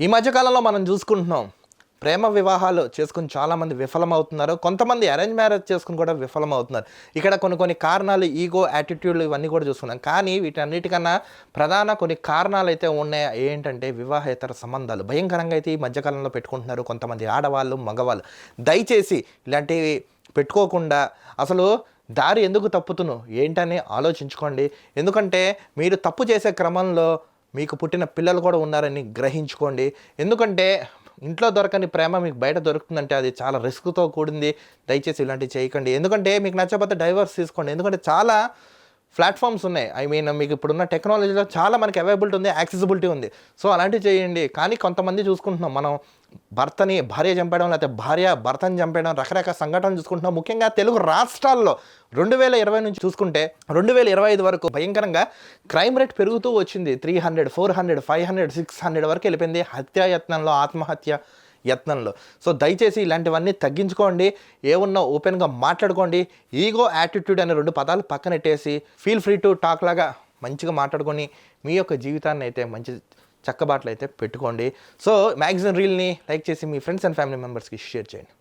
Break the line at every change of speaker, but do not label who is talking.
ఈ మధ్య కాలంలో మనం చూసుకుంటున్నాం ప్రేమ వివాహాలు చేసుకుని చాలామంది విఫలమవుతున్నారు. కొంతమంది అరేంజ్ మ్యారేజ్ చేసుకుని కూడా విఫలమవుతున్నారు. ఇక్కడ కొన్ని కారణాలు ఈగో, యాటిట్యూడ్లు ఇవన్నీ కూడా చూసుకున్నాం. కానీ వీటన్నిటికన్నా ప్రధాన కొన్ని కారణాలు అయితే ఉన్నాయి. ఏంటంటే వివాహేతర సంబంధాలు భయంకరంగా అయితే ఈ మధ్యకాలంలో పెట్టుకుంటున్నారు కొంతమంది ఆడవాళ్ళు, మగవాళ్ళు. దయచేసి ఇలాంటివి పెట్టుకోకుండా అసలు దారి ఎందుకు తప్పుతును ఏంటని ఆలోచించుకోండి. ఎందుకంటే మీరు తప్పు చేసే క్రమంలో మీకు పుట్టిన పిల్లలు కూడా ఉన్నారని గ్రహించుకోండి. ఎందుకంటే ఇంట్లో దొరకని ప్రేమ మీకు బయట దొరుకుతుందంటే అది చాలా రిస్క్తో కూడింది. దయచేసి ఇలాంటివి చేయకండి. ఎందుకంటే మీకు నచ్చకపోతే డైవర్స్ తీసుకోండి. ఎందుకంటే చాలా ప్లాట్ఫామ్స్ ఉన్నాయి. మీకు ఇప్పుడున్న టెక్నాలజీలో చాలా మనకి అవైలబిలిటీ ఉంది, యాక్సెసిబిలిటీ ఉంది. సో అలాంటివి చేయండి. కానీ కొంతమంది చూసుకుంటున్నాం మనం భార్య చంపేయడం, లేకపోతే భార్య భర్తని చంపేయడం, రకరకాల సంఘటనలు చూసుకుంటున్నాం. ముఖ్యంగా తెలుగు రాష్ట్రాల్లో 2020 నుంచి చూసుకుంటే 2025 వరకు భయంకరంగా క్రైమ్ రేట్ పెరుగుతూ వచ్చింది. 300, 400, 500, 600 వరకు వెళ్ళిపోయింది హత్యాయత్నంలో, ఆత్మహత్య యత్నంలో. సో దయచేసి ఇలాంటివన్నీ తగ్గించుకోండి. ఏమున్నా ఓపెన్గా మాట్లాడుకోండి. ఈగో, యాటిట్యూడ్ అనే 2 పదాలు పక్కనెట్టేసి ఫీల్ ఫ్రీ టు టాక్ లాగా మంచిగా మాట్లాడుకొని మీ యొక్క జీవితాన్ని అయితే మంచి చక్కబాట్లు అయితే పెట్టుకోండి. సో మ్యాగజైన్ రీల్ని లైక్ చేసి మీ ఫ్రెండ్స్ అండ్ ఫ్యామిలీ మెంబర్స్కి షేర్ చేయండి.